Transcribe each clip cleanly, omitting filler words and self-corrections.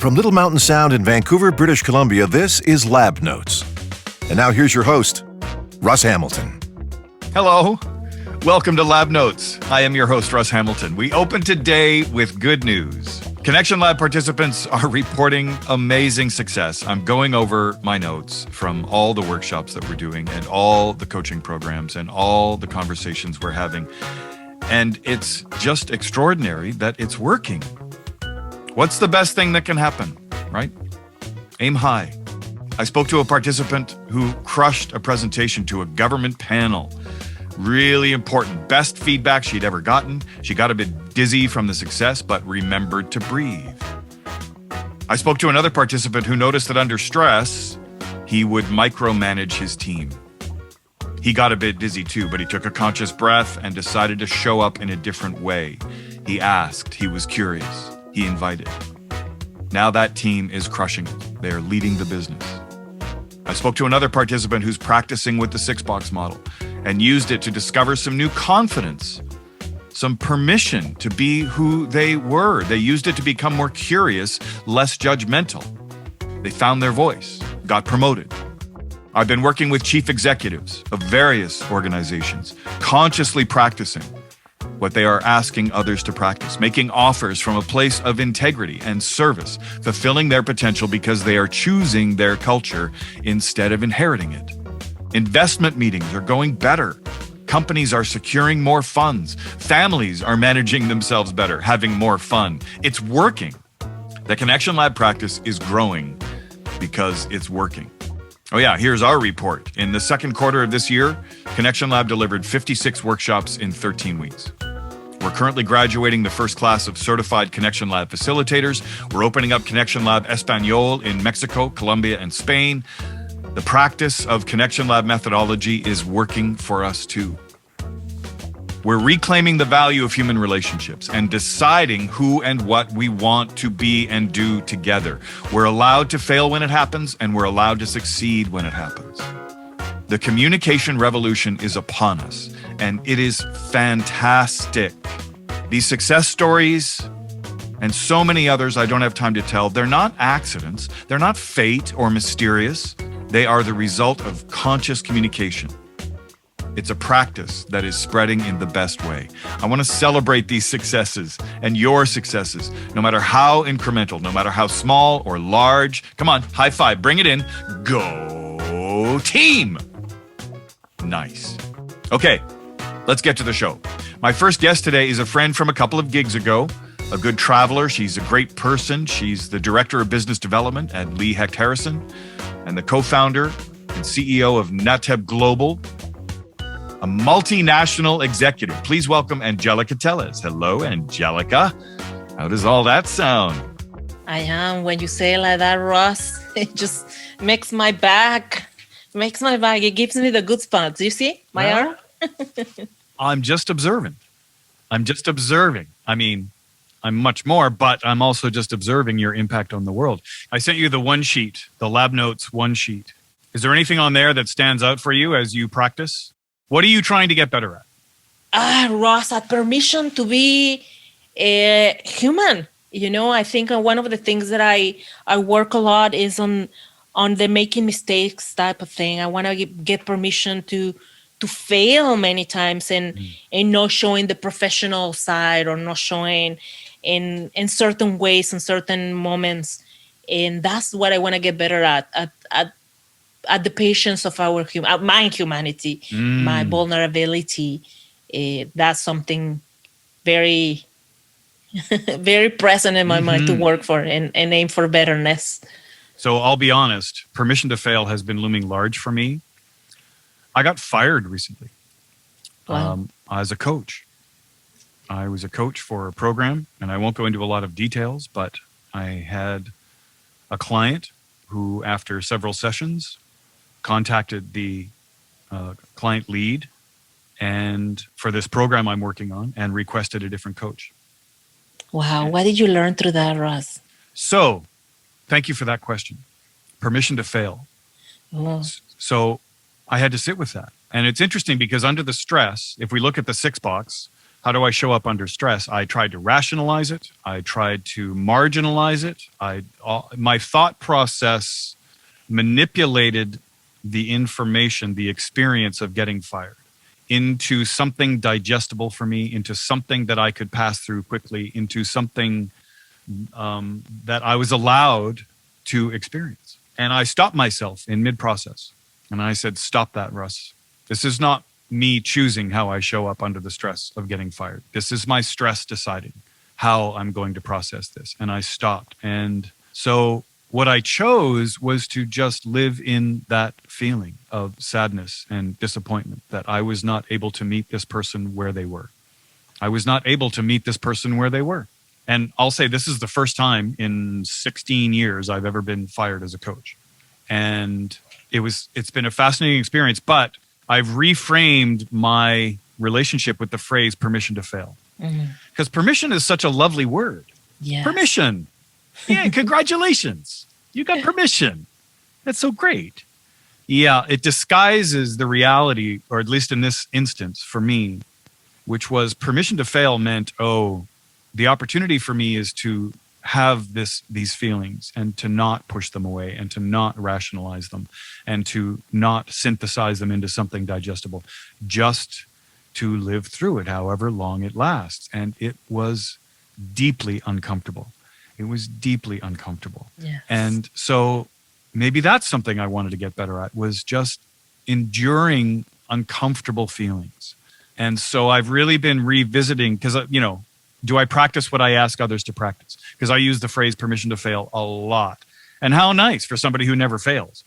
From Little Mountain Sound in Vancouver, British Columbia, this is Lab Notes. And now here's your host, Russ Hamilton. Hello. Welcome to Lab Notes. I am your host, Russ Hamilton. We open today with good news. Connection Lab participants are reporting amazing success. I'm going over my notes from all the workshops that we're doing and all the coaching programs and all the conversations we're having. And it's just extraordinary that it's working. What's the best thing that can happen, right? Aim high. I spoke to a participant who crushed a presentation to a government panel. Really important. Best feedback she'd ever gotten. She got a bit dizzy from the success, but remembered to breathe. I spoke to another participant who noticed that under stress, he would micromanage his team. He got a bit dizzy too, but he took a conscious breath and decided to show up in a different way. He asked, he was curious. He invited. Now that team is crushing it. They're leading the business. I spoke to another participant who's practicing with the 6-box model and used it to discover some new confidence, some permission to be who they were. They used it to become more curious, less judgmental. They found their voice, got promoted. I've been working with chief executives of various organizations, consciously practicing what they are asking others to practice, making offers from a place of integrity and service, fulfilling their potential because they are choosing their culture instead of inheriting it. Investment meetings are going better. Companies are securing more funds. Families are managing themselves better, having more fun. It's working. The Connection Lab practice is growing because it's working. Oh yeah, here's our report. In the second quarter of this year, Connection Lab delivered 56 workshops in 13 weeks. We're currently graduating the first class of certified Connection Lab facilitators. We're opening up Connection Lab Espanol in Mexico, Colombia, and Spain. The practice of Connection Lab methodology is working for us too. We're reclaiming the value of human relationships and deciding who and what we want to be and do together. We're allowed to fail when it happens, and we're allowed to succeed when it happens. The communication revolution is upon us, and it is fantastic. These success stories and so many others I don't have time to tell, they're not accidents. They're not fate or mysterious. They are the result of conscious communication. It's a practice that is spreading in the best way. I want to celebrate these successes and your successes, no matter how incremental, no matter how small or large. Come on, high five, bring it in. Go team! Nice. Okay, let's get to the show. My first guest today is a friend from a couple of gigs ago, a good traveler. She's a great person. She's the Director of Business Development at Hecht Harrison and the co-founder and CEO of NATEB Global, a multinational executive. Please welcome Angelica Tellez. Hello, Angelica. How does all that sound? I am. When you say it like that, Ross, it just makes my back. It gives me the good spots. You see my arm? I'm just observing. I mean, I'm much more, but I'm also just observing your impact on the world. I sent you the one sheet, the Lab Notes one sheet. Is there anything on there that stands out for you as you practice? What are you trying to get better at? Ross, a permission to be human. You know, I think one of the things that I work a lot is on the making mistakes type of thing. I want to get permission to fail many times and not showing the professional side or not showing in certain ways, in certain moments. And that's what I want to get better at the patience of my humanity, my vulnerability. That's something very, very present in my mind to work for and aim for betterness. So I'll be honest, permission to fail has been looming large for me. I got fired recently. Wow. As a coach. I was a coach for a program, and I won't go into a lot of details, but I had a client who, after several sessions, contacted the client lead and for this program I'm working on and requested a different coach. Wow. What did you learn through that, Ross? So, thank you for that question. Permission to fail. Oh. So I had to sit with that. And it's interesting because under the stress, if we look at the 6 box, How do I show up under stress? I tried to rationalize it. I tried to marginalize it. My thought process manipulated the information, the experience of getting fired into something digestible for me, into something that I could pass through quickly, into something that I was allowed to experience. And I stopped myself in mid-process. And I said, stop that, Russ. This is not me choosing how I show up under the stress of getting fired. This is my stress deciding how I'm going to process this. And I stopped. And so what I chose was to just live in that feeling of sadness and disappointment that I was not able to meet this person where they were. I was not able to meet this person where they were. And I'll say this is the first time in 16 years I've ever been fired as a coach. And it's been a fascinating experience, but I've reframed my relationship with the phrase permission to fail. Because permission is such a lovely word. Yeah. Permission. Yeah, congratulations. You got permission. That's so great. Yeah, it disguises the reality, or at least in this instance for me, which was permission to fail meant, the opportunity for me is to have these feelings and to not push them away and to not rationalize them and to not synthesize them into something digestible, just to live through it however long it lasts. And it was deeply uncomfortable. It was deeply uncomfortable. Yes. And so maybe that's something I wanted to get better at, was just enduring uncomfortable feelings. And so I've really been revisiting, because, do I practice what I ask others to practice? Because I use the phrase permission to fail a lot. And how nice for somebody who never fails.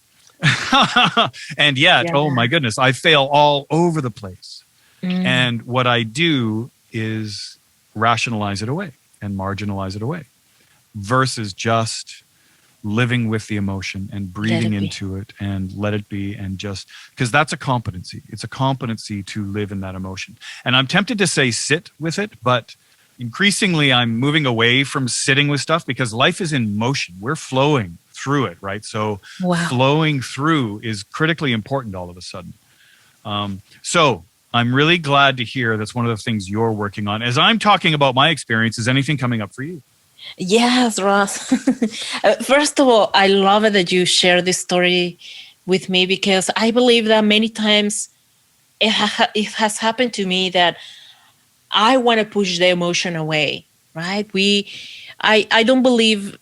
And yet, oh my goodness, I fail all over the place. And what I do is rationalize it away and marginalize it away, versus just living with the emotion and breathing into it and let it be, and just, because that's a competency. It's a competency to live in that emotion. And I'm tempted to say sit with it, but increasingly I'm moving away from sitting with stuff, because life is in motion. We're flowing through it, right? So flowing through is critically important all of a sudden. So I'm really glad to hear that's one of the things you're working on. As I'm talking about my experience, is anything coming up for you? Yes, Ross. First of all, I love it that you share this story with me, because I believe that many times it has happened to me that I want to push the emotion away, right? I don't believe,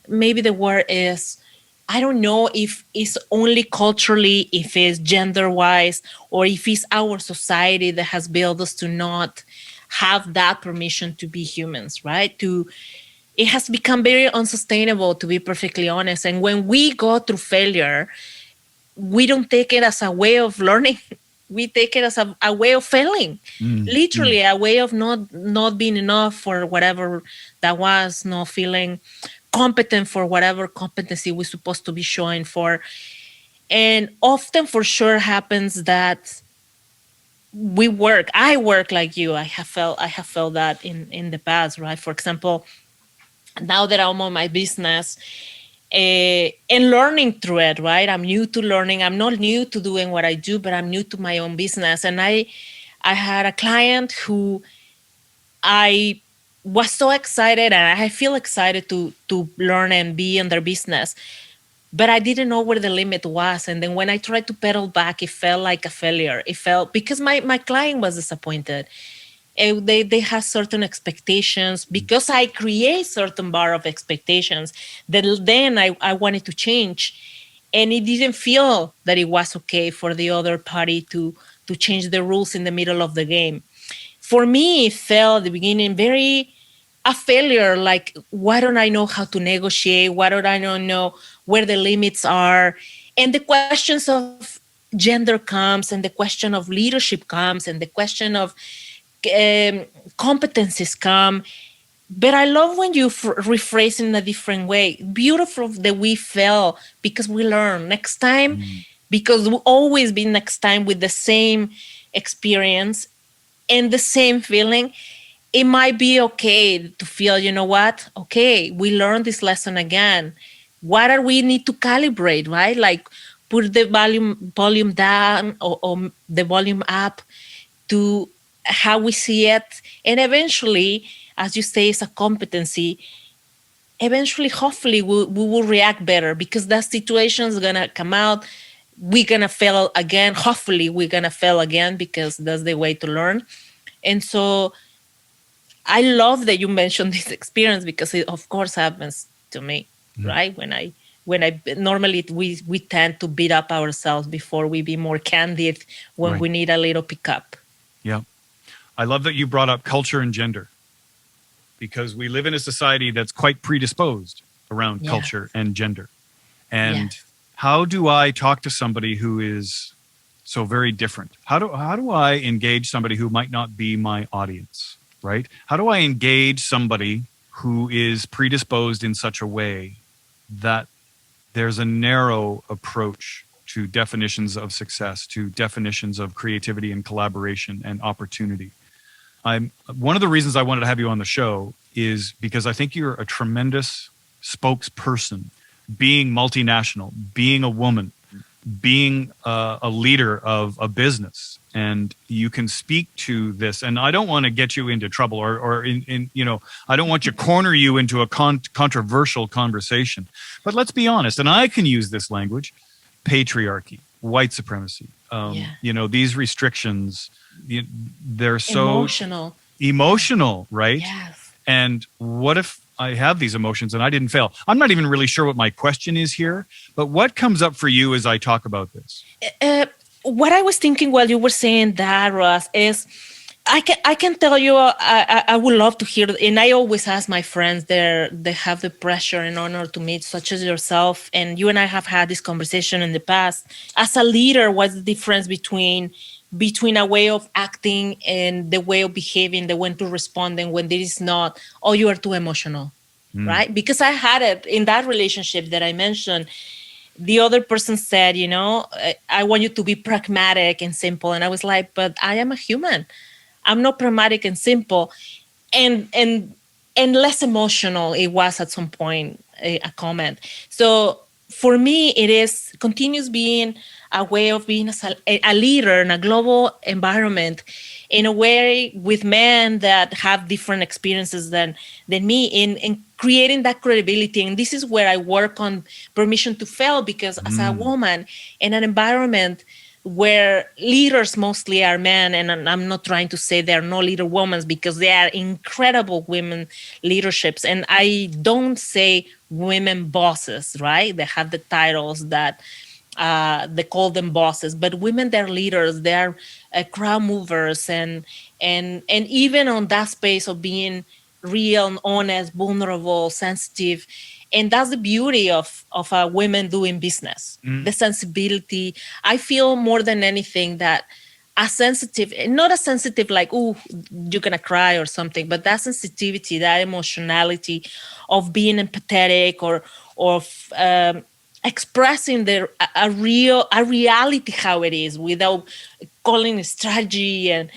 maybe the word is, I don't know if it's only culturally, if it's gender-wise, or if it's our society that has built us to not have that permission to be humans, right? It has become very unsustainable, to be perfectly honest. And when we go through failure, we don't take it as a way of learning. We take it as a way of failing, literally a way of not being enough for whatever that was, not feeling competent for whatever competency we're supposed to be showing for. And often for sure happens that I work like you. I have felt that in the past, right? For example, now that I'm on my business, and learning through it, right? I'm new to learning. I'm not new to doing what I do, but I'm new to my own business. And I had a client who I was so excited, and I feel excited to learn and be in their business, but I didn't know where the limit was. And then when I tried to pedal back, it felt like a failure. It felt, because my client was disappointed. They have certain expectations, because I create certain bar of expectations that then I wanted to change. And it didn't feel that it was okay for the other party to change the rules in the middle of the game. For me, it felt at the beginning very a failure. Like, why don't I know how to negotiate? Why don't I not know where the limits are? And the questions of gender comes, and the question of leadership comes, and the question of competencies come. But I love when you rephrase in a different way. Beautiful that we fail because we learn next time, because we'll always be next time with the same experience and the same feeling. It might be okay to feel, you know what? Okay, we learned this lesson again. What are we need to calibrate, right? Like put the volume down or the volume up to how we see it. And eventually, as you say, it's a competency. Eventually, hopefully, we will react better because that situation is going to come out. We're going to fail again. Hopefully, we're going to fail again because that's the way to learn. And so I love that you mentioned this experience because it, of course, happens to me, right? When I normally we tend to beat up ourselves before we be more candid when we need a little pickup. Yeah. I love that you brought up culture and gender because we live in a society that's quite predisposed around culture and gender. And how do I talk to somebody who is so very different? How do I engage somebody who might not be my audience, right? How do I engage somebody who is predisposed in such a way that there's a narrow approach to definitions of success, to definitions of creativity and collaboration and opportunity? One of the reasons I wanted to have you on the show is because I think you're a tremendous spokesperson, being multinational, being a woman, being a leader of a business, and you can speak to this. And I don't want to get you into trouble or in I don't want to corner you into a controversial conversation. But let's be honest, and I can use this language: patriarchy, white supremacy. These restrictions, they're so emotional, right? Yes. And what if I have these emotions and I didn't fail? I'm not even really sure what my question is here, but what comes up for you as I talk about this? What I was thinking while you were saying that, Ross, is I can tell you, I would love to hear, and I always ask my friends they have the pressure and honor to meet, such as yourself, and you and I have had this conversation in the past. As a leader, what's the difference between a way of acting and the way of behaving, the when to respond and when there is not, oh, you are too emotional, right? Because I had it in that relationship that I mentioned. The other person said, I want you to be pragmatic and simple. And I was like, but I am a human. I'm not pragmatic and simple. And less emotional, it was at some point a comment. So for me, it continues being a way of being a leader in a global environment, in a way with men that have different experiences than me in creating that credibility. And this is where I work on permission to fail, because as a woman in an environment where leaders mostly are men, and I'm not trying to say there are no leader women, because there are incredible women leaderships. And I don't say women bosses, right? They have the titles that they call them bosses, but women, they're leaders, they're crowd movers, and even on that space of being real, honest, vulnerable, sensitive. And that's the beauty of women doing business, the sensibility. I feel more than anything that a sensitive, not a sensitive like, oh, you're going to cry or something, but that sensitivity, that emotionality of being empathetic or expressing a reality how it is, without calling it strategy and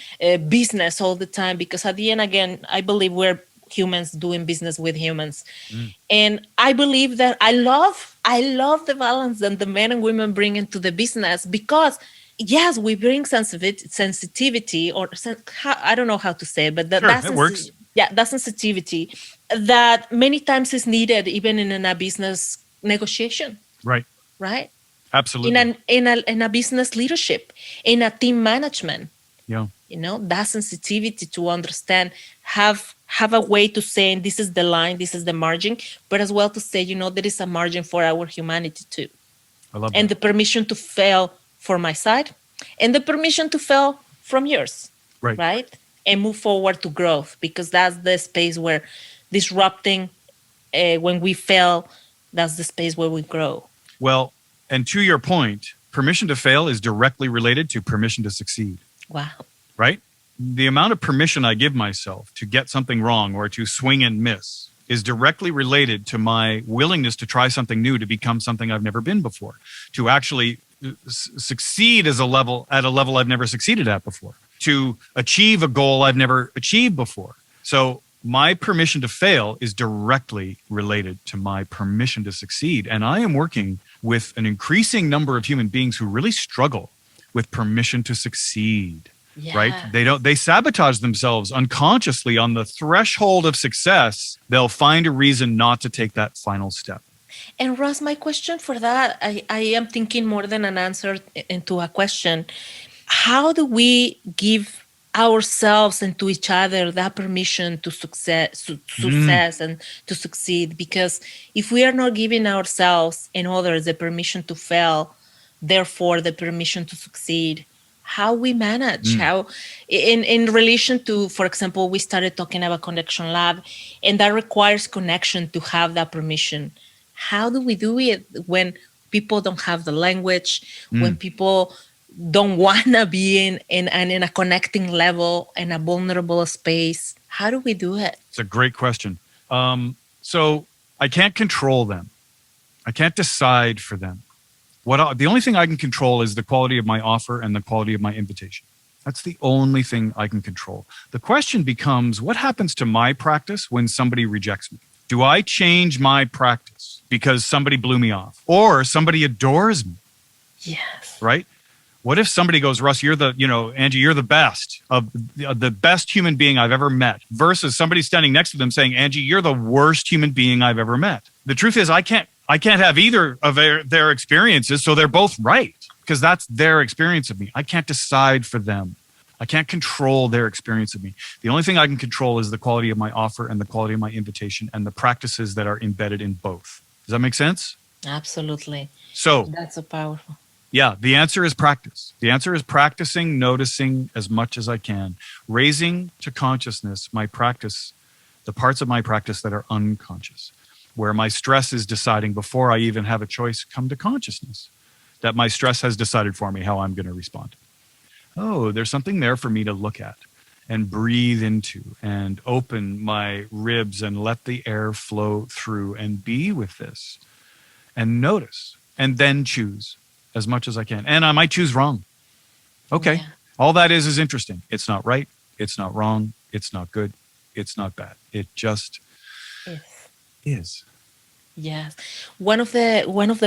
business all the time. Because at the end, again, I believe we're humans doing business with humans. And I believe that I love the balance that the men and women bring into the business, because yes, we bring sensitivity, or I don't know how to say it, but that works. Yeah, that sensitivity that many times is needed even in a business negotiation. Right. Absolutely. In a business leadership, in a team management. Yeah. That sensitivity to understand, have a way to say, this is the line, this is the margin, but as well to say, there is a margin for our humanity too. I love that. And the permission to fail for my side, and the permission to fail from yours. Right. And move forward to growth, because that's the space where disrupting, when we fail, that's the space where we grow. Well, and to your point, permission to fail is directly related to permission to succeed. Wow. Right? The amount of permission I give myself to get something wrong or to swing and miss is directly related to my willingness to try something new, to become something I've never been before, to actually succeed at a level I've never succeeded at before, to achieve a goal I've never achieved before. So my permission to fail is directly related to my permission to succeed. And I am working with an increasing number of human beings who really struggle with permission to succeed. right? They sabotage themselves unconsciously on the threshold of success. They'll find a reason not to take that final step. And Ross, my question for that, I am thinking more than an answer into a question. How do we give ourselves and to each other that permission to success and to succeed? Because if we are not giving ourselves and others the permission to fail, therefore the permission to succeed, how we manage, how in relation to, for example, we started talking about Connection Lab, and that requires connection to have that permission. How do we do it when people don't have the language, when people don't want to be in a connecting level, in a vulnerable space? How do we do it? It's a great question. So I can't control them. I can't decide for them. The only thing I can control is the quality of my offer and the quality of my invitation. That's the only thing I can control. The question becomes, what happens to my practice when somebody rejects me? Do I change my practice because somebody blew me off or somebody adores me? Yes. Right? What if somebody goes, Russ, Angie, you're the best of the best human being I've ever met, versus somebody standing next to them saying, Angie, you're the worst human being I've ever met. The truth is I can't have either of their experiences. So they're both right, because that's their experience of me. I can't decide for them. I can't control their experience of me. The only thing I can control is the quality of my offer and the quality of my invitation and the practices that are embedded in both. Does that make sense? Absolutely. So that's so powerful. Yeah, the answer is practice. The answer is practicing, noticing as much as I can, raising to consciousness my practice, the parts of my practice that are unconscious, where my stress is deciding before I even have a choice, come to consciousness, that my stress has decided for me how I'm going to respond. Oh, there's something there for me to look at and breathe into and open my ribs and let the air flow through and be with this and notice and then choose as much as I can. And I might choose wrong. Okay. Yeah. All that is interesting. It's not right. It's not wrong. It's not good. It's not bad. It just is. Yes. One of the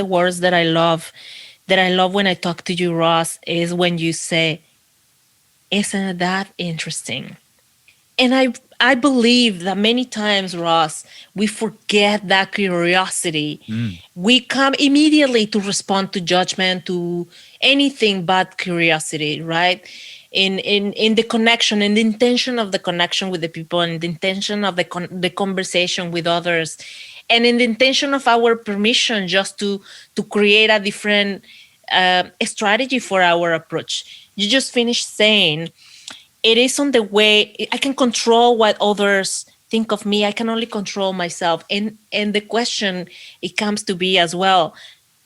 words that I love when I talk to you, Ross, is when you say, isn't that interesting? And I believe that many times, Ross, we forget that curiosity. We come immediately to respond to judgment, to anything but curiosity, right? In the connection and the intention of the connection with the people, and the intention of the conversation with others, and in the intention of our permission just to create a different strategy for our approach. You just finished saying, it is on the way, I can control what others think of me. I can only control myself. And the question, it comes to be as well,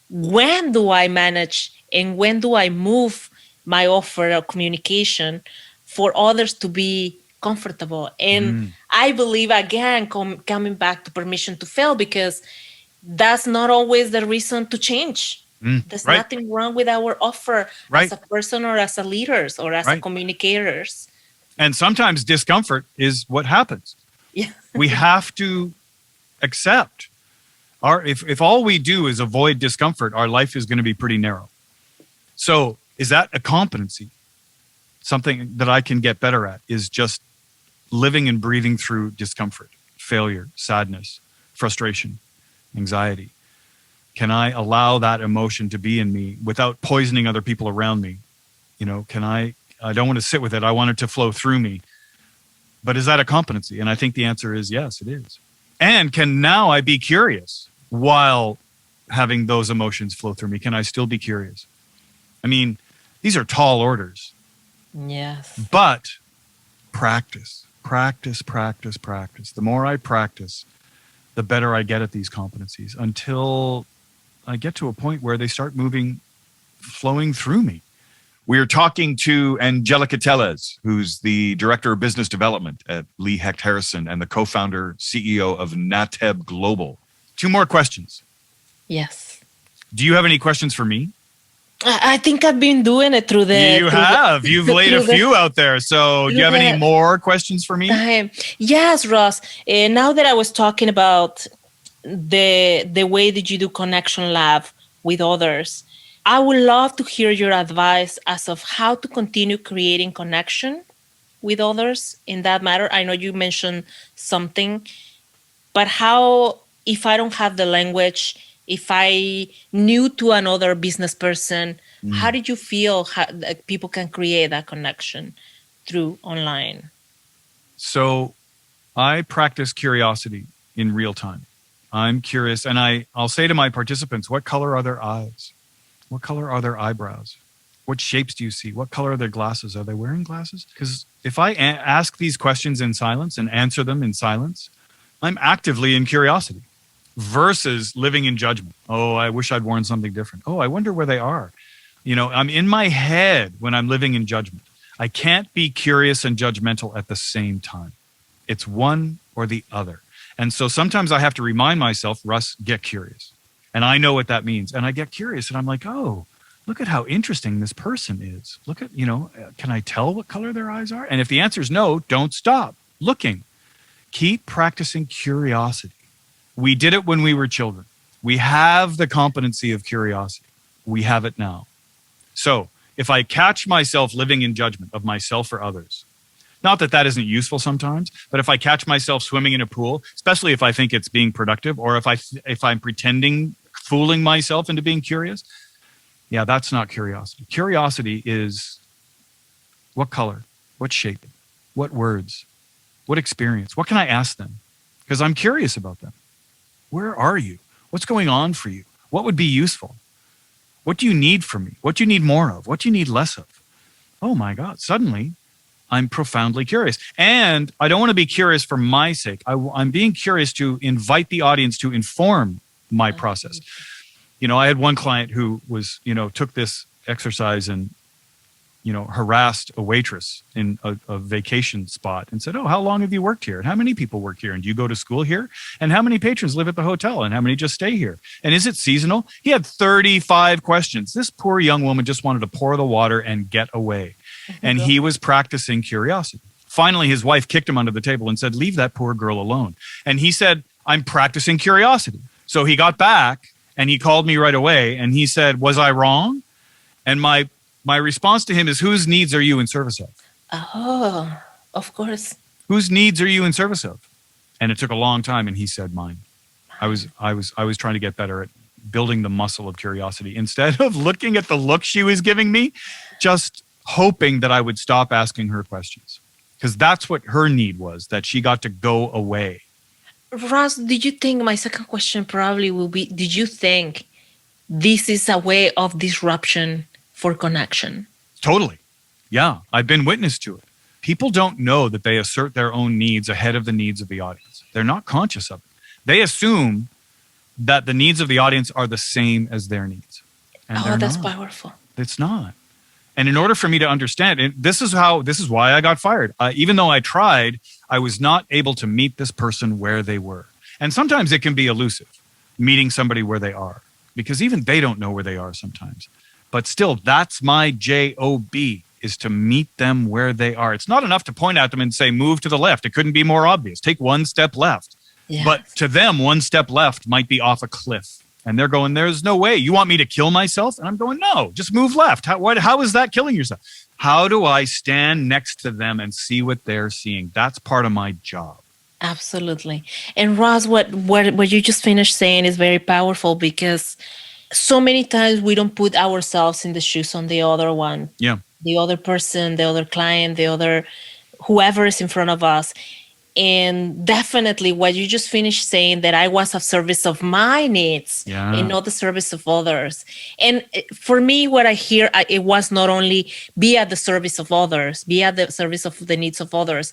when do I manage and when do I move my offer of communication for others to be comfortable? And I believe, again, coming back to permission to fail, because that's not always the reason to change. There's nothing wrong with our offer as a person or as a leaders or as a communicators. And sometimes discomfort is what happens. Yeah. We have to accept if all we do is avoid discomfort, our life is going to be pretty narrow. So is that a competency? Something that I can get better at is just living and breathing through discomfort, failure, sadness, frustration, anxiety. Can I allow that emotion to be in me without poisoning other people around me? I don't want to sit with it. I want it to flow through me. But is that a competency? And I think the answer is yes, it is. And can now I be curious while having those emotions flow through me? Can I still be curious? I mean, these are tall orders. Yes. But practice. The more I practice, the better I get at these competencies, until I get to a point where they start flowing through me. We are talking to Angelica Tellez, who's the Director of Business Development at Hecht Harrison and the co-founder, CEO of NATEB Global. 2 more questions. Yes. Do you have any questions for me? I think I've been doing it through the... You have. You've laid a few out there. So do you have any more questions for me? Yes, Ross. Now that I was talking about the way that you do Connection Lab with others, I would love to hear your advice as of how to continue creating connection with others in that matter. I know you mentioned something, but how, if I don't have the language, if I new to another business person, how did you feel that people can create that connection through online? So I practice curiosity in real time. I'm curious, and I'll say to my participants, what color are their eyes? What color are their eyebrows? What shapes do you see? What color are their glasses? Are they wearing glasses? Because if I ask these questions in silence and answer them in silence, I'm actively in curiosity versus living in judgment. Oh, I wish I'd worn something different. Oh, I wonder where they are. I'm in my head when I'm living in judgment. I can't be curious and judgmental at the same time. It's one or the other. And so sometimes I have to remind myself, Russ, get curious. And I know what that means. And I get curious and I'm like, oh, look at how interesting this person is. Look at, can I tell what color their eyes are? And if the answer is no, don't stop looking. Keep practicing curiosity. We did it when we were children. We have the competency of curiosity. We have it now. So if I catch myself living in judgment of myself or others, not that that isn't useful sometimes, but if I catch myself swimming in a pool, especially if I think it's being productive, or if I'm pretending, fooling myself into being curious, yeah, that's not curiosity. Curiosity is what color, what shape, what words, what experience, what can I ask them? Because I'm curious about them. Where are you? What's going on for you? What would be useful? What do you need from me? What do you need more of? What do you need less of? Oh my God, suddenly I'm profoundly curious. And I don't want to be curious for my sake. I'm being curious to invite the audience to inform my process. I had one client who was, took this exercise and, harassed a waitress in a vacation spot and said, oh, how long have you worked here? And how many people work here? And do you go to school here? And how many patrons live at the hotel? And how many just stay here? And is it seasonal? He had 35 questions. This poor young woman just wanted to pour the water and get away. And he was practicing curiosity. Finally, his wife kicked him under the table and said, leave that poor girl alone. And he said, I'm practicing curiosity. So he got back and he called me right away and he said, was I wrong? And my response to him is, whose needs are you in service of? Oh, of course. Whose needs are you in service of? And it took a long time and he said mine. I was trying to get better at building the muscle of curiosity instead of looking at the look she was giving me, just hoping that I would stop asking her questions, because that's what her need was, that she got to go away. Ross, did you think, my second question probably will be, did you think this is a way of disruption for connection? Totally. Yeah, I've been witness to it. People don't know that they assert their own needs ahead of the needs of the audience. They're not conscious of it. They assume that the needs of the audience are the same as their needs. And that's not. powerful. It's not. And in order for me to understand, and this is why I got fired. Even though I tried, I was not able to meet this person where they were. And sometimes it can be elusive, meeting somebody where they are, because even they don't know where they are sometimes. But still, that's my job, is to meet them where they are. It's not enough to point at them and say, move to the left. It couldn't be more obvious. Take one step left. Yes. But to them, one step left might be off a cliff. And they're going, there's no way. You want me to kill myself? And I'm going, no, just move left. How is that killing yourself? How do I stand next to them and see what they're seeing? That's part of my job. Absolutely. And Ross, what you just finished saying is very powerful, because so many times we don't put ourselves in the shoes on the other one. Yeah. The other person, the other client, the other whoever is in front of us. And definitely what you just finished saying, that I was of service of my needs and not the service of others. And for me, what I hear, it was not only be at the service of others, be at the service of the needs of others,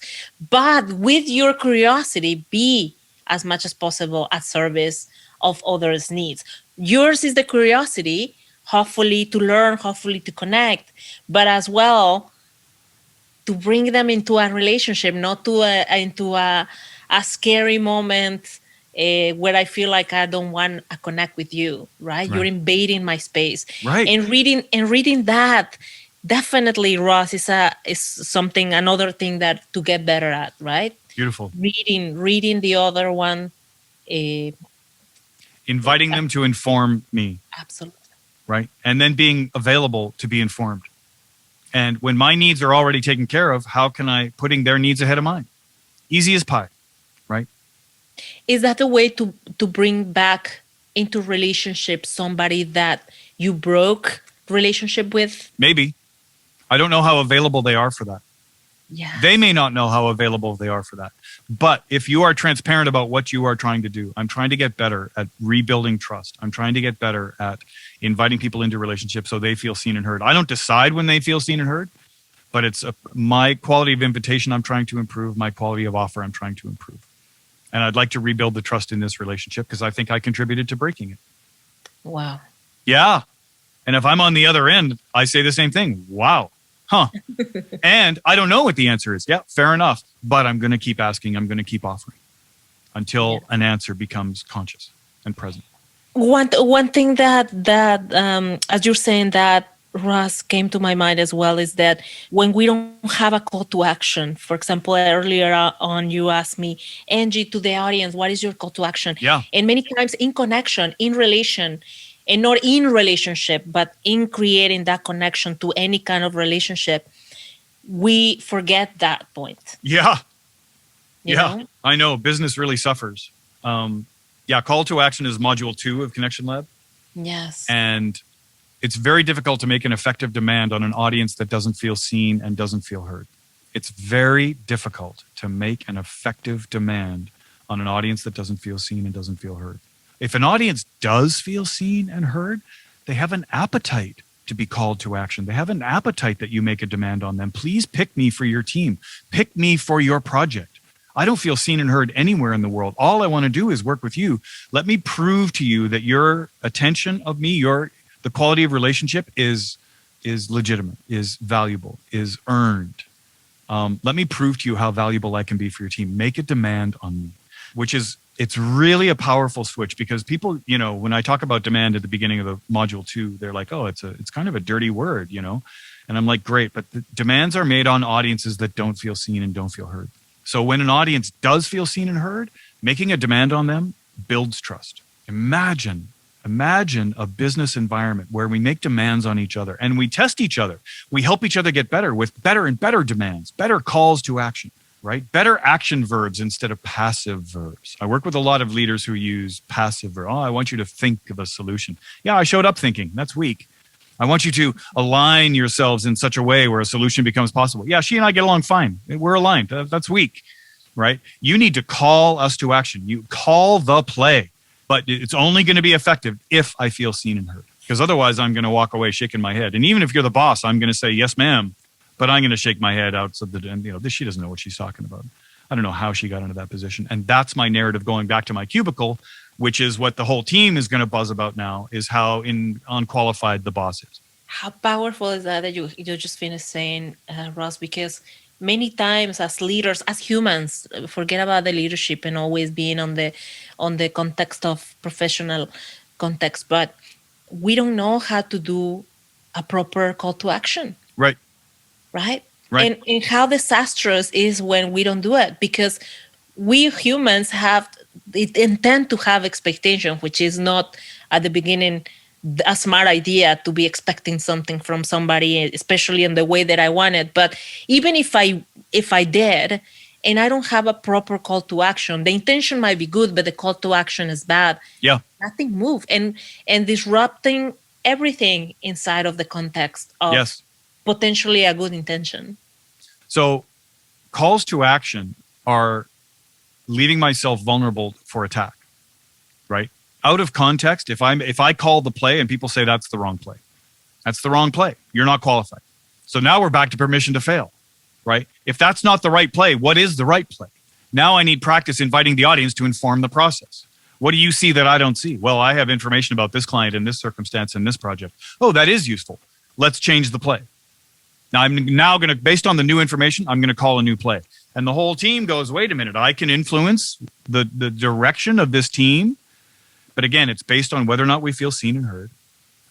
but with your curiosity, be as much as possible at service of others' needs. Yours is the curiosity, hopefully to learn, hopefully to connect, but as well to bring them into a relationship, not into a scary moment where I feel like I don't want to connect with you, right? You're invading my space. Right. And reading that, definitely, Ross, is something, another thing that to get better at, right? Beautiful. Reading the other one. Inviting them to inform me. Absolutely. right? And then being available to be informed. And when my needs are already taken care of, how can I putting their needs ahead of mine? Easy as pie, right? Is that a way to bring back into relationship somebody that you broke relationship with? Maybe. I don't know how available they are for that. Yeah. They may not know how available they are for that. But if you are transparent about what you are trying to do, I'm trying to get better at rebuilding trust. I'm trying to get better at inviting people into relationships so they feel seen and heard. I don't decide when they feel seen and heard, but it's my quality of invitation I'm trying to improve, my quality of offer I'm trying to improve. And I'd like to rebuild the trust in this relationship because I think I contributed to breaking it. Wow. Yeah. And if I'm on the other end, I say the same thing. Wow. Huh. And I don't know what the answer is. Yeah, fair enough. But I'm going to keep asking. I'm going to keep offering until an answer becomes conscious and present. One thing that as you're saying that, Russ, came to my mind as well is that when we don't have a call to action, for example, earlier on you asked me, Angie, to the audience, what is your call to action? Yeah. And many times in connection, in relation, and not in relationship, but in creating that connection to any kind of relationship, we forget that point. Yeah. You Yeah. know? I know. Business really suffers. Call to action is module 2 of Connection Lab. Yes. And it's very difficult to make an effective demand on an audience that doesn't feel seen and doesn't feel heard. It's very difficult to make an effective demand on an audience that doesn't feel seen and doesn't feel heard. If an audience does feel seen and heard, they have an appetite to be called to action. They have an appetite that you make a demand on them. Please pick me for your team. Pick me for your project. I don't feel seen and heard anywhere in the world. All I want to do is work with you. Let me prove to you that your attention of me, the quality of relationship is legitimate, is valuable, is earned. Let me prove to you how valuable I can be for your team. Make a demand on me, it's really a powerful switch because people, when I talk about demand at the beginning of the module 2, they're like, oh, it's kind of a dirty word, And I'm like, great, but the demands are made on audiences that don't feel seen and don't feel heard. So when an audience does feel seen and heard, making a demand on them builds trust. Imagine a business environment where we make demands on each other and we test each other. We help each other get better with better and better demands, better calls to action, right? Better action verbs instead of passive verbs. I work with a lot of leaders who use passive verbs. Oh, I want you to think of a solution. Yeah, I showed up thinking. That's weak. I want you to align yourselves in such a way where a solution becomes possible. Yeah, she and I get along fine. We're aligned. That's weak, right? You need to call us to action. You call the play. But it's only going to be effective if I feel seen and heard. Because otherwise, I'm going to walk away shaking my head. And even if you're the boss, I'm going to say, yes, ma'am. But I'm going to shake my head out. She doesn't know what she's talking about. I don't know how she got into that position. And that's my narrative going back to my cubicle, which is what the whole team is going to buzz about now, is how unqualified the boss is. How powerful is that you just finished saying, Ross? Because many times as leaders, as humans, forget about the leadership and always being on the context of professional context, but we don't know how to do a proper call to action. Right. And how disastrous is when we don't do it, because we humans intend to have expectation, which is not at the beginning a smart idea to be expecting something from somebody, especially in the way that I want it. But even if I did, and I don't have a proper call to action, the intention might be good, but the call to action is bad. Yeah. Nothing move and disrupting everything inside of the context of potentially a good intention. So calls to action are leaving myself vulnerable for attack, right? Out of context, if I call the play and people say that's the wrong play, that's the wrong play, you're not qualified. So now we're back to permission to fail, right? If that's not the right play, what is the right play? Now I need practice inviting the audience to inform the process. What do you see that I don't see? Well, I have information about this client in this circumstance in this project. Oh, that is useful. Let's change the play. Now I'm now going to, based on the new information, I'm going to call a new play. And the whole team goes, wait a minute, I can influence the direction of this team. But again, it's based on whether or not we feel seen and heard,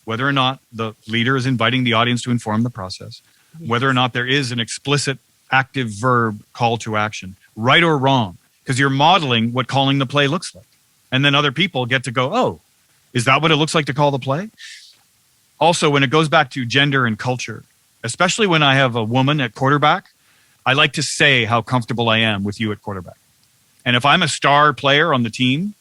whether or not the leader is inviting the audience to inform the process, whether or not there is an explicit active verb call to action, right or wrong, because you're modeling what calling the play looks like. And then other people get to go, oh, is that what it looks like to call the play? Also, when it goes back to gender and culture, especially when I have a woman at quarterback, I like to say how comfortable I am with you at quarterback. And if I'm a star player on the team,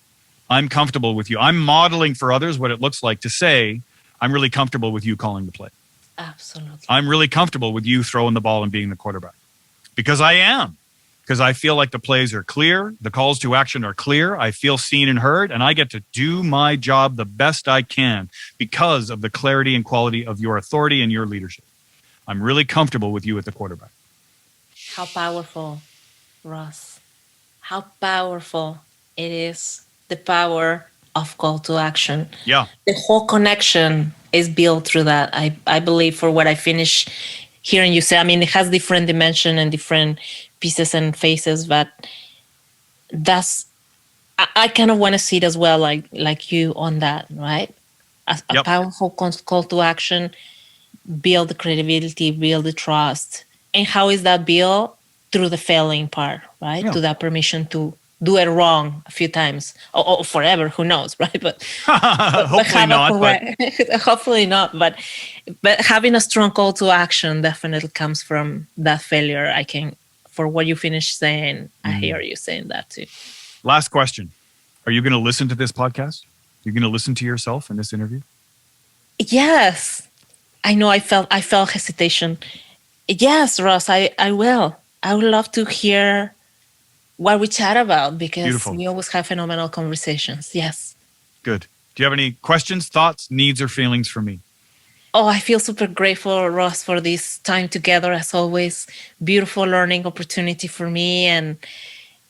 I'm comfortable with you. I'm modeling for others what it looks like to say, I'm really comfortable with you calling the play. Absolutely. I'm really comfortable with you throwing the ball and being the quarterback. Because I am. Because I feel like the plays are clear. The calls to action are clear. I feel seen and heard. And I get to do my job the best I can because of the clarity and quality of your authority and your leadership. I'm really comfortable with you at the quarterback. How powerful, Ross. How powerful it is. The power of call to action. Yeah. The whole connection is built through that. I believe for what I finish hearing you say, I mean, it has different dimension and different pieces and faces, but I kind of want to see it as well, like you on that, right? A powerful call to action, build the credibility, build the trust. And how is that built? Through the failing part, right? Yeah. To that permission to do it wrong a few times or forever, who knows, right? But hopefully not. Hopefully not. But having a strong call to action definitely comes from that failure. For what you finished saying, I hear you saying that too. Last question. Are you going to listen to this podcast? You're going to listen to yourself in this interview? Yes. I know I felt hesitation. Yes, Ross, I will. I would love to hear what we chat about because Beautiful. We always have phenomenal conversations. Yes. Good. Do you have any questions, thoughts, needs, or feelings for me? Oh, I feel super grateful, Ross, for this time together. As always, beautiful learning opportunity for me.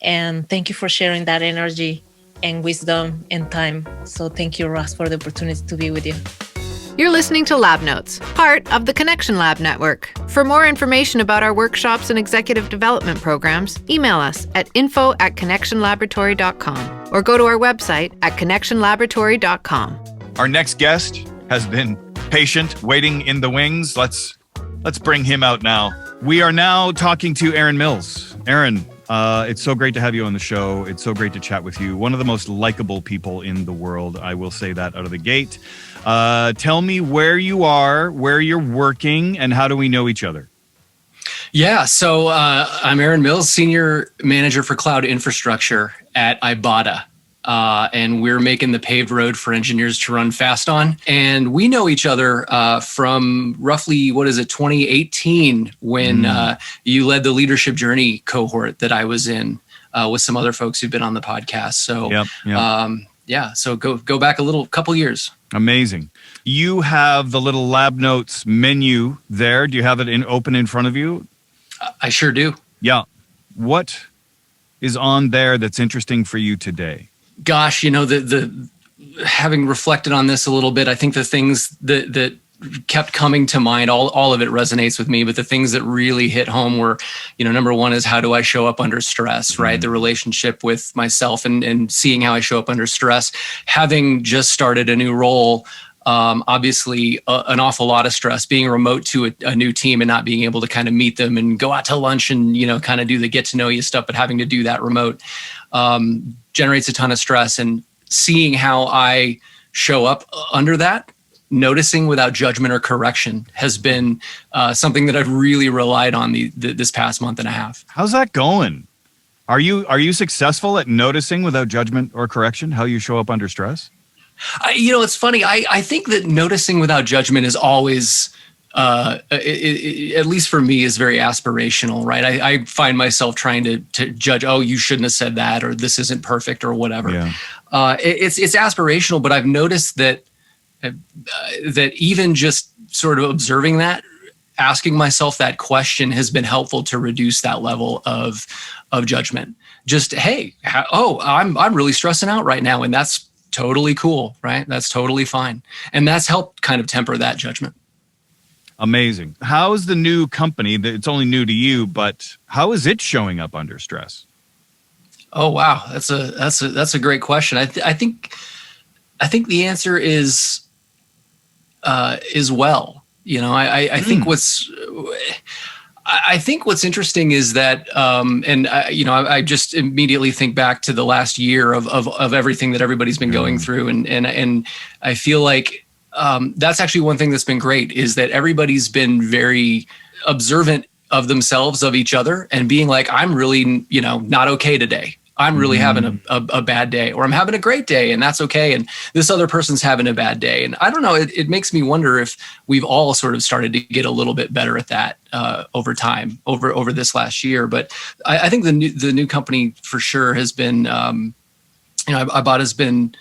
And thank you for sharing that energy and wisdom and time. So thank you, Ross, for the opportunity to be with you. You're listening to Lab Notes, part of the Connection Lab Network. For more information about our workshops and executive development programs, email us at info@connectionlaboratory.com or go to our website at connectionlaboratory.com. Our next guest has been patient, waiting in the wings. Let's bring him out now. We are now talking to Aaron Mills. Aaron, it's so great to have you on the show. It's so great to chat with you. One of the most likable people in the world. I will say that out of the gate. Tell me where you are, where you're working, and how do we know each other? Yeah, so I'm Aaron Mills, Senior Manager for Cloud Infrastructure at Ibotta. And we're making the paved road for engineers to run fast on. And we know each other from roughly, 2018, when you led the Leadership Journey cohort that I was in with some other folks who've been on the podcast. So, so go back a couple years. Amazing. You have the little Lab Notes menu there. Do you have it open in front of you? I sure do. Yeah. What is on there that's interesting for you today? Gosh, the having reflected on this a little bit, I think the things that kept coming to mind, all of it resonates with me, but the things that really hit home were, number one is how do I show up under stress, right? The relationship with myself and seeing how I show up under stress. Having just started a new role, obviously an awful lot of stress, being remote to a new team and not being able to kind of meet them and go out to lunch and, kind of do the get to know you stuff, but having to do that remote generates a ton of stress. And seeing how I show up under that, noticing without judgment or correction has been something that I've really relied on this past month and a half. How's that going? Are you successful at noticing without judgment or correction how you show up under stress? It's funny. I think that noticing without judgment is always, at least for me, is very aspirational, right? I find myself trying to judge, oh, you shouldn't have said that, or this isn't perfect, or whatever. Yeah. It's aspirational, but I've noticed that even just sort of observing that, asking myself that question has been helpful to reduce that level of judgment. Just, hey, I'm really stressing out right now, and that's totally cool, right? That's totally fine. And that's helped kind of temper that judgment. Amazing. How is the new company, it's only new to you, but how is it showing up under stress? Oh, wow. That's a great question. I think the answer is well. I think what's interesting is that, I just immediately think back to the last year of everything that everybody's been going through, and I feel like that's actually one thing that's been great, is that everybody's been very observant of themselves, of each other, and being like, I'm really, not okay today. I'm really having a bad day, or I'm having a great day, and that's okay. And this other person's having a bad day. And I don't know, it makes me wonder if we've all sort of started to get a little bit better at that over time, over this last year. But I think the new company for sure has been, Ibotta has been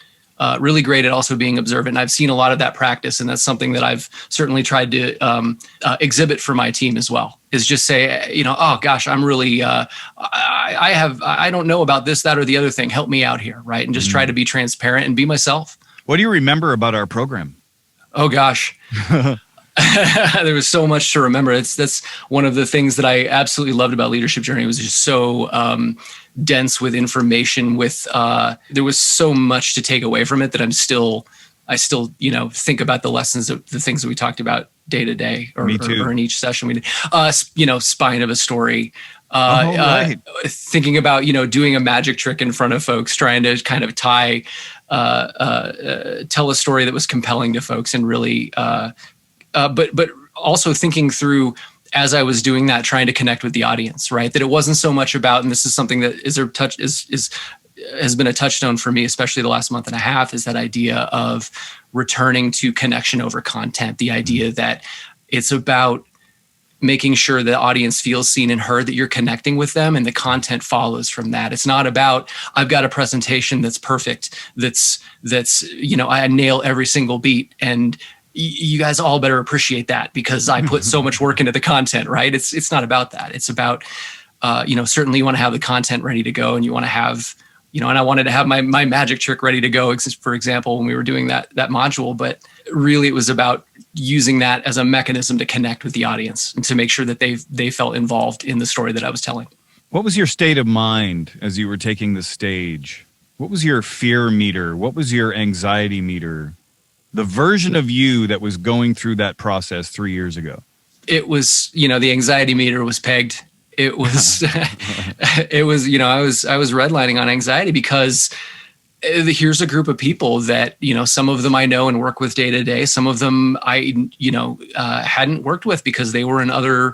really great at also being observant. And I've seen a lot of that practice, and that's something that I've certainly tried to exhibit for my team as well. Is just say, oh gosh, I'm really, I don't know about this, that, or the other thing. Help me out here, right? And just try to be transparent and be myself. What do you remember about our program? Oh gosh. There was so much to remember. That's one of the things that I absolutely loved about Leadership Journey. It was just so dense with information. There was so much to take away from it that I still think about the lessons of the things that we talked about day to day, or in each session we did. Spine of a story. Right. Thinking about doing a magic trick in front of folks, trying to kind of tell a story that was compelling to folks, and really, but also thinking through, as I was doing that, trying to connect with the audience, right? That it wasn't so much about, and this is something that has been a touchstone for me, especially the last month and a half, is that idea of returning to connection over content. The idea that it's about making sure the audience feels seen and heard, that you're connecting with them, and the content follows from that. It's not about, I've got a presentation that's perfect, that's I nail every single beat, and you guys all better appreciate that because I put so much work into the content, right? It's not about that. It's about, certainly you want to have the content ready to go, and you want to have, and I wanted to have my magic trick ready to go, for example, when we were doing that module, but really it was about using that as a mechanism to connect with the audience and to make sure that they felt involved in the story that I was telling. What was your state of mind as you were taking the stage? What was your fear meter? What was your anxiety meter? The version of you that was going through that process 3 years ago. It was, the anxiety meter was pegged. It was, I was redlining on anxiety because here's a group of people that, some of them I know and work with day to day. Some of them I, hadn't worked with because they were in other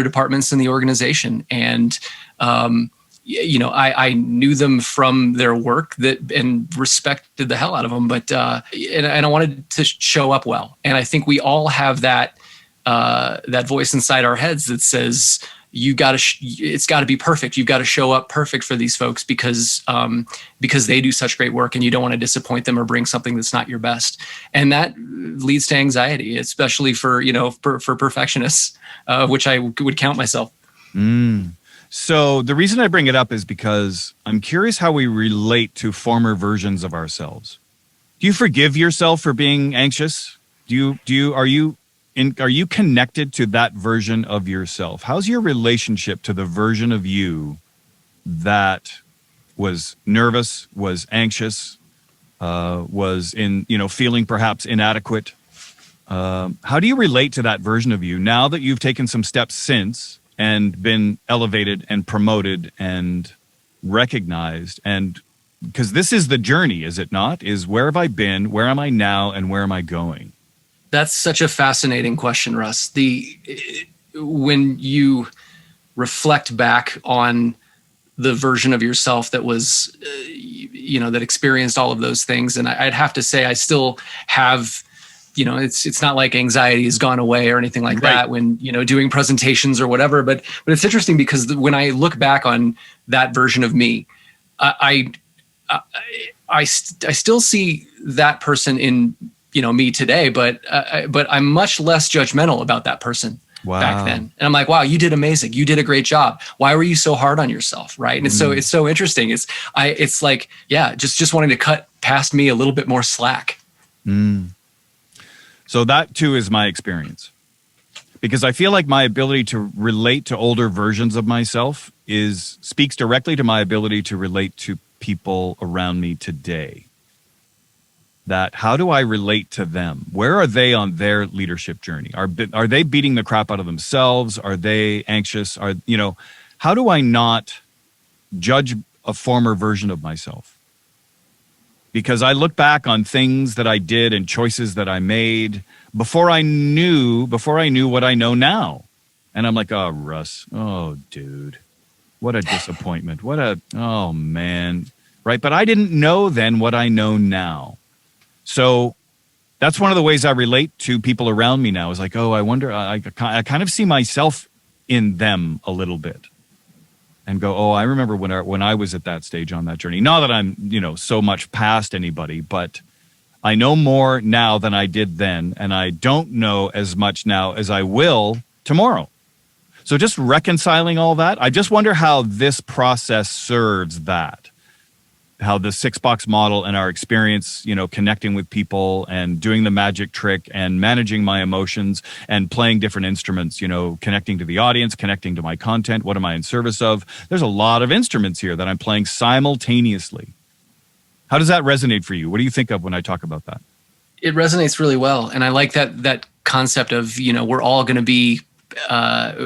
departments in the organization. And, I knew them from their work and respected the hell out of them, but, and I wanted to show up well. And I think we all have that voice inside our heads that says, it's got to be perfect. You've got to show up perfect for these folks because they do such great work, and you don't want to disappoint them or bring something that's not your best. And that leads to anxiety, especially for perfectionists, which I would count myself. So the reason I bring it up is because I'm curious how we relate to former versions of ourselves. Do you forgive yourself for being anxious? Are you connected to that version of yourself? How's your relationship to the version of you that was nervous, was anxious, was feeling perhaps inadequate? How do you relate to that version of you now that you've taken some steps since and been elevated and promoted and recognized? And because this is the journey, is it not? Is where have I been? Where am I now? And where am I going? That's such a fascinating question, Russ. When you reflect back on the version of yourself that was, that experienced all of those things, and I'd have to say I still have, it's not like anxiety has gone away or anything like that when, doing presentations or whatever. But it's interesting because when I look back on that version of me, I still see that person in, me today, but I'm much less judgmental about that person back then. And I'm like, wow, you did amazing. You did a great job. Why were you so hard on yourself? Right. And it's so interesting. It's like, yeah, just wanting to cut past me a little bit more slack. So that too is my experience, because I feel like my ability to relate to older versions of myself speaks directly to my ability to relate to people around me today. That how do I relate to them? Where are they on their leadership journey? Are they beating the crap out of themselves? Are they anxious? How do I not judge a former version of myself? because I look back on things that I did and choices that I made before I knew what I know now. And I'm like, oh, Russ, oh, dude, what a disappointment. Oh, man. Right. But I didn't know then what I know now. So that's one of the ways I relate to people around me now is like, oh, I wonder, I kind of see myself in them a little bit and go, oh, I remember when I was at that stage on that journey. Not that I'm, so much past anybody, but I know more now than I did then. And I don't know as much now as I will tomorrow. So just reconciling all that, I just wonder how this process serves that. How the 6-box model and our experience, connecting with people and doing the magic trick and managing my emotions and playing different instruments, connecting to the audience, connecting to my content. What am I in service of? There's a lot of instruments here that I'm playing simultaneously. How does that resonate for you? What do you think of when I talk about that? It resonates really well. And I like that concept of, we're all going to be,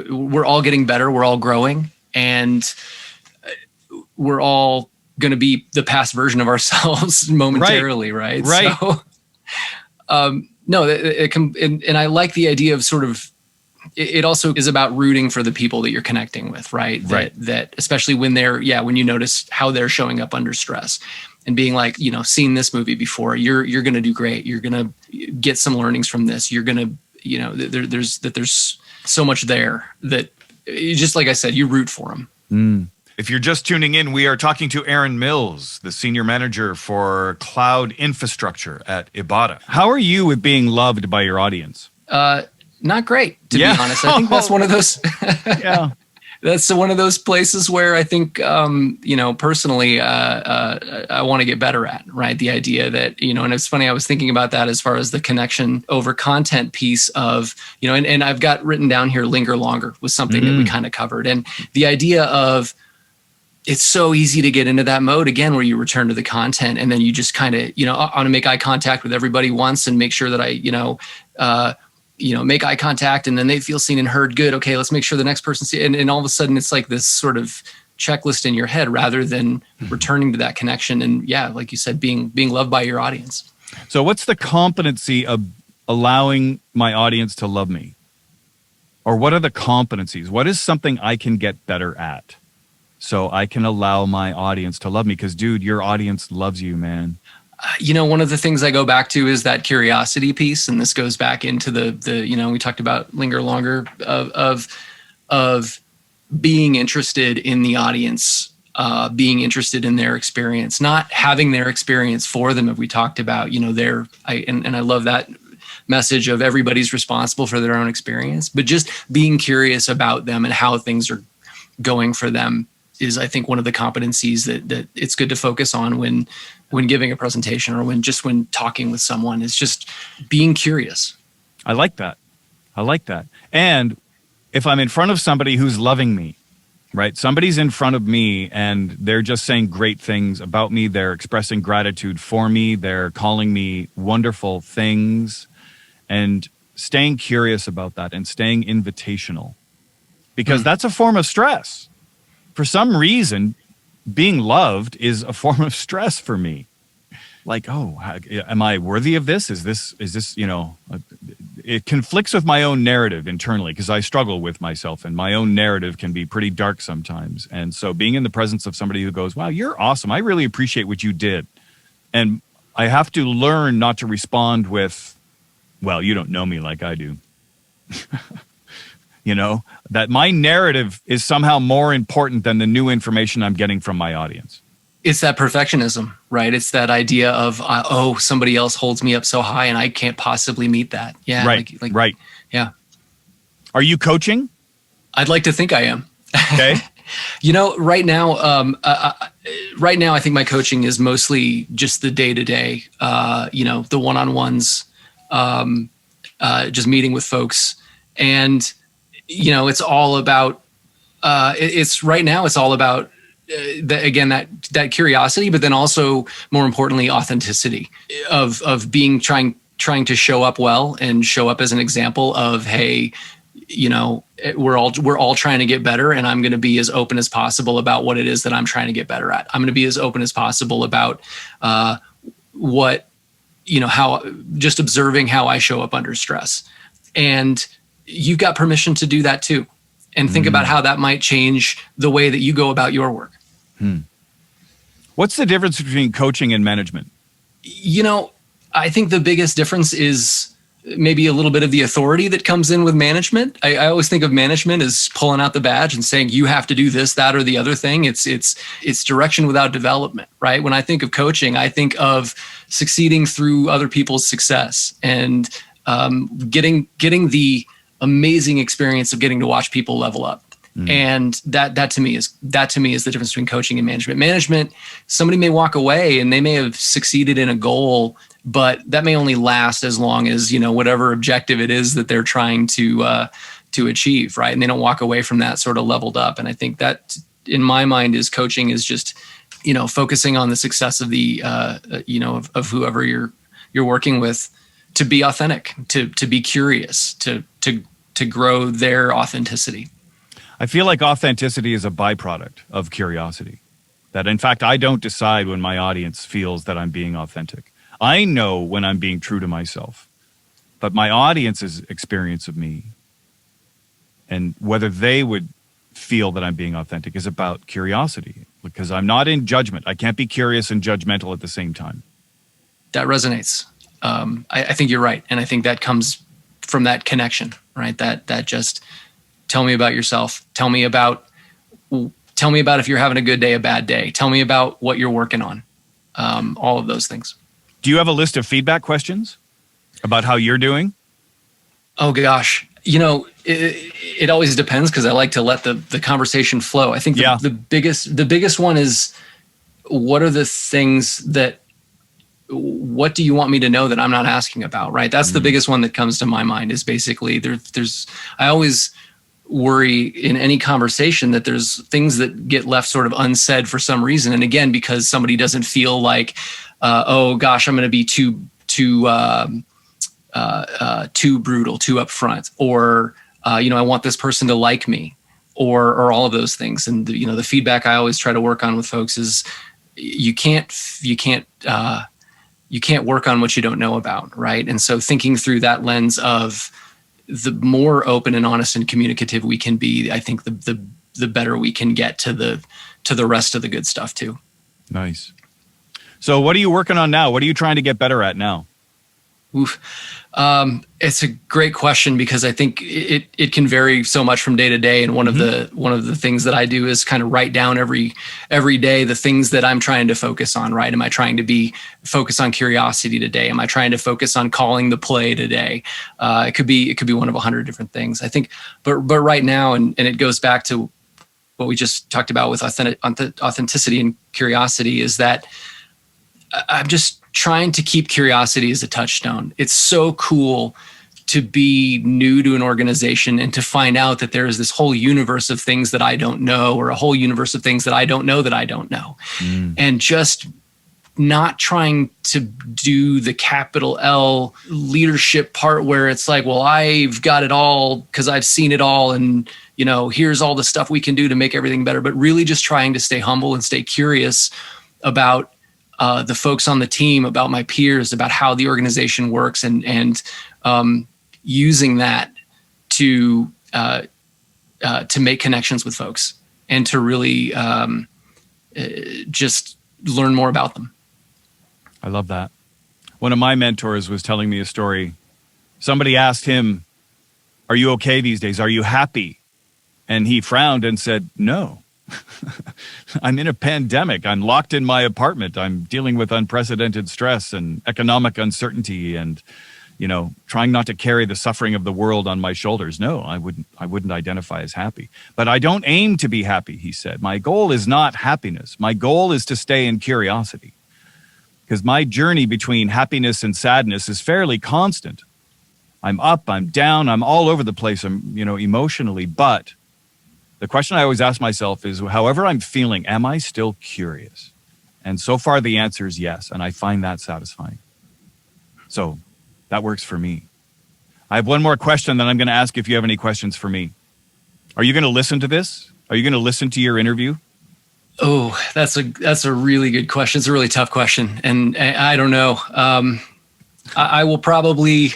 we're all getting better. We're all growing, and we're all going to be the past version of ourselves momentarily, right? So, no, and I like the idea of sort of, it also is about rooting for the people that you're connecting with, right? That especially when when you notice how they're showing up under stress and being like, seen this movie before, you're going to do great. You're going to get some learnings from this. You're going to, there's so much there that just like I said, you root for them. Mm. If you're just tuning in, we are talking to Aaron Mills, the Senior Manager for Cloud Infrastructure at Ibotta. How are you with being loved by your audience? Not great, to be honest. I think that's one of those. Yeah, that's one of those places where I think, personally, I want to get better at, right? The idea that, and it's funny, I was thinking about that as far as the connection over content piece of, and I've got written down here, linger longer was something that we kind of covered. And the idea of, it's so easy to get into that mode again, where you return to the content and then you just kind of, I want to make eye contact with everybody once and make sure that I, make eye contact and then they feel seen and heard. Good. Okay. Let's make sure the next person sees. And all of a sudden it's like this sort of checklist in your head rather than returning to that connection. And like you said, being loved by your audience. So what's the competency of allowing my audience to love me? Or what are the competencies? What is something I can get better at so I can allow my audience to love me? Because, dude, your audience loves you, man. One of the things I go back to is that curiosity piece. And this goes back into the we talked about linger longer of being interested in the audience, being interested in their experience, not having their experience for them. If we talked about, I love that message of everybody's responsible for their own experience, but just being curious about them and how things are going for them is, I think, one of the competencies that it's good to focus on when giving a presentation or when talking with someone, is just being curious. I like that. And if I'm in front of somebody who's loving me, right? Somebody's in front of me and they're just saying great things about me. They're expressing gratitude for me. They're calling me wonderful things, and staying curious about that and staying invitational, because that's a form of stress. For some reason, being loved is a form of stress for me. Like, oh, am I worthy of this? Is this, it conflicts with my own narrative internally, because I struggle with myself and my own narrative can be pretty dark sometimes. And so being in the presence of somebody who goes, wow, you're awesome. I really appreciate what you did. And I have to learn not to respond with, well, you don't know me like I do. That my narrative is somehow more important than the new information I'm getting from my audience. It's that perfectionism, right? It's that idea of, somebody else holds me up so high and I can't possibly meet that. Yeah. Right. Right. Yeah. Are you coaching? I'd like to think I am. Okay. Right now, I think my coaching is mostly just the day-to-day, the one-on-ones, just meeting with folks. And, it's all about, it's all about, that curiosity, but then also more importantly, authenticity of being, trying to show up well and show up as an example of, hey, we're all trying to get better, and I'm going to be as open as possible about what it is that I'm trying to get better at. I'm going to be as open as possible about just observing how I show up under stress. And you've got permission to do that too. And think about how that might change the way that you go about your work. What's the difference between coaching and management? I think the biggest difference is maybe a little bit of the authority that comes in with management. I always think of management as pulling out the badge and saying, you have to do this, that, or the other thing. It's direction without development, right? When I think of coaching, I think of succeeding through other people's success and getting the amazing experience of getting to watch people level up. And that to me is the difference between coaching and management. Management, somebody may walk away and they may have succeeded in a goal, but that may only last as long as, whatever objective it is that they're trying to achieve, right? And they don't walk away from that sort of leveled up. And I think that, in my mind, is coaching is just, focusing on the success of the, of whoever you're working with, to be authentic, to be curious, to grow their authenticity. I feel like authenticity is a byproduct of curiosity. That, in fact, I don't decide when my audience feels that I'm being authentic. I know when I'm being true to myself, but my audience's experience of me and whether they would feel that I'm being authentic is about curiosity, because I'm not in judgment. I can't be curious and judgmental at the same time. That resonates. I think you're right. And I think that comes from that connection, right? That just tell me about yourself. Tell me about if you're having a good day, a bad day. Tell me about what you're working on. All of those things. Do you have a list of feedback questions about how you're doing? Oh gosh. It always depends, because I like to let the conversation flow. I think the biggest one is, what are the things what do you want me to know that I'm not asking about, right? That's the biggest one that comes to my mind, is basically I always worry in any conversation that there's things that get left sort of unsaid for some reason. And again, because somebody doesn't feel like, oh gosh, I'm going to be too brutal, too upfront, or I want this person to like me, or all of those things. And the feedback I always try to work on with folks is, you can't work on what you don't know about, right? And so thinking through that lens of, the more open and honest and communicative we can be, I think the better we can get to the rest of the good stuff too. Nice. So what are you working on now? What are you trying to get better at now? Oof. It's a great question, because I think it can vary so much from day to day. And one of the things that I do is kind of write down every day the things that I'm trying to focus on, right? Am I trying to focus on curiosity today? Am I trying to focus on calling the play today? It could be one of 100 different things, I think. But right now, and it goes back to what we just talked about with authenticity and curiosity, is that I'm just trying to keep curiosity as a touchstone. It's so cool to be new to an organization and to find out that there is this whole universe of things that I don't know, or a whole universe of things that I don't know that I don't know. And just not trying to do the capital L leadership part where it's like, well, I've got it all because I've seen it all, and here's all the stuff we can do to make everything better, but really just trying to stay humble and stay curious about the folks on the team, about my peers, about how the organization works, and using that to make connections with folks and to really just learn more about them. I love that. One of my mentors was telling me a story. Somebody asked him, "Are you okay these days? Are you happy?" And he frowned and said, "No. I'm in a pandemic. I'm locked in my apartment. I'm dealing with unprecedented stress and economic uncertainty and, trying not to carry the suffering of the world on my shoulders. No, I wouldn't identify as happy. But I don't aim to be happy," he said. "My goal is not happiness. My goal is to stay in curiosity. Because my journey between happiness and sadness is fairly constant. I'm up, I'm down, I'm all over the place, emotionally, but the question I always ask myself is, however I'm feeling, am I still curious? And so far the answer is yes, and I find that satisfying. So that works for me. I have one more question that I'm going to ask if you have any questions for me. Are you going to listen to this? Are you going to listen to your interview? Oh, that's a really good question. It's a really tough question, and I don't know. I'll probably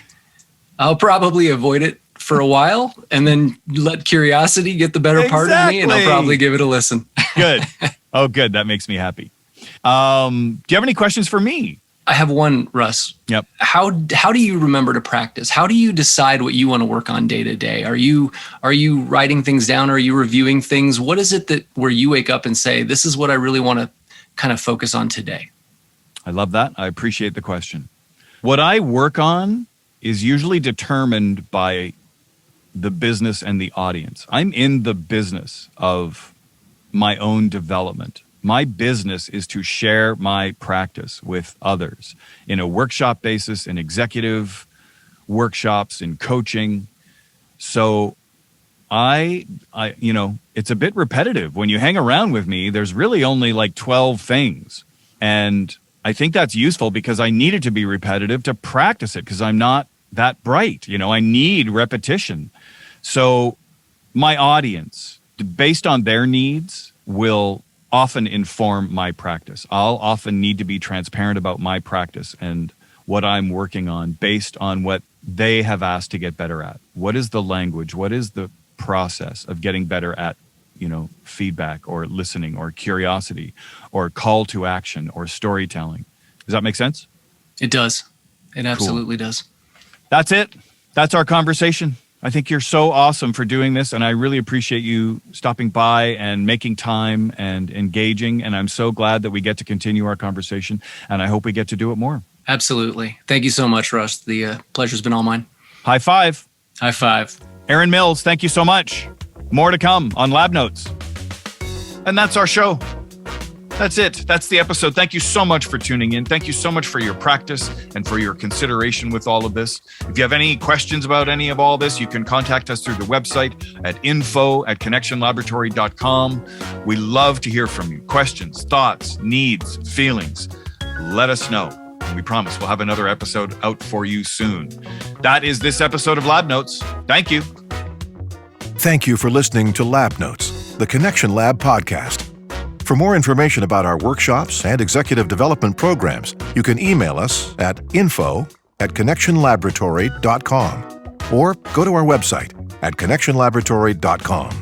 avoid it for a while, and then let curiosity get the better part of me, and I'll probably give it a listen. Good. Oh, good. That makes me happy. Do you have any questions for me? I have one, Russ. Yep. How do you remember to practice? How do you decide what you want to work on day to day? Are you writing things down? Are you reviewing things? What is it where you wake up and say, this is what I really want to kind of focus on today? I love that. I appreciate the question. What I work on is usually determined by the business and the audience. I'm in the business of my own development. My business is to share my practice with others in a workshop basis, in executive workshops, in coaching. So I it's a bit repetitive. When you hang around with me, there's really only like 12 things. And I think that's useful because I need it to be repetitive to practice it because I'm not that bright. I need repetition. So my audience, based on their needs, will often inform my practice. I'll often need to be transparent about my practice and what I'm working on based on what they have asked to get better at. What is the language? What is the process of getting better at, feedback or listening or curiosity or call to action or storytelling? Does that make sense? It does. It absolutely does. That's it. That's our conversation. I think you're so awesome for doing this, and I really appreciate you stopping by and making time and engaging, and I'm so glad that we get to continue our conversation, and I hope we get to do it more. Absolutely. Thank you so much, Russ. The pleasure's been all mine. High five. High five. Aaron Mills, thank you so much. More to come on Lab Notes. And that's our show. That's it. That's the episode. Thank you so much for tuning in. Thank you so much for your practice and for your consideration with all of this. If you have any questions about any of all this, you can contact us through the website at info@connectionlaboratory.com. We love to hear from you. Questions, thoughts, needs, feelings. Let us know. And we promise we'll have another episode out for you soon. That is this episode of Lab Notes. Thank you. Thank you for listening to Lab Notes, the Connection Lab podcast. For more information about our workshops and executive development programs, you can email us at info@connectionlaboratory.com or go to our website at connectionlaboratory.com.